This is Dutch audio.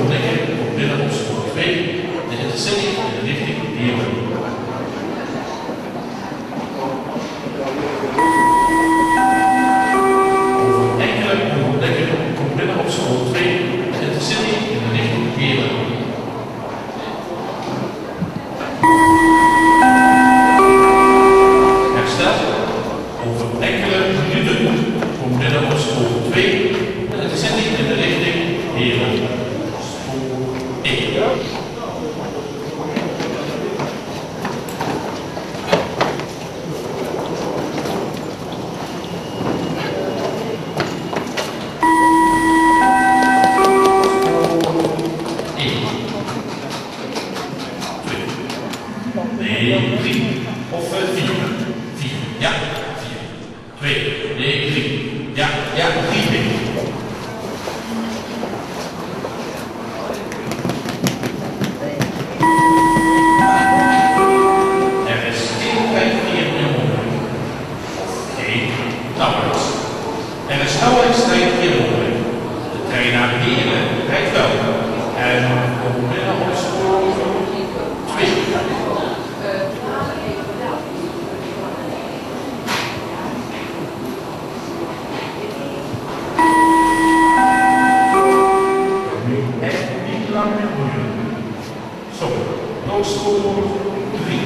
ontdekken op middenopspoor 2, de intercity in de richting Heerlen. Over enkele ontdekken op middenopspoor 2, de intercity in de richting Heerlen. Over enkele minuten komt binnen op spoor 2 en het is in de richting Heerlen. Spoor 1. Nee, 3 of 4. 4, ja, 4. 2, nee, 3. Ja, 3. Er is geen tijdverkeer meer mogelijk. Geen nauwelijks. Er is nauwelijks tijdverkeer mogelijk. De trein naar Heerlen rijdt wel. En op midden op spoor 2. Echt niet lang meer duren. Zo, noodspoor 3.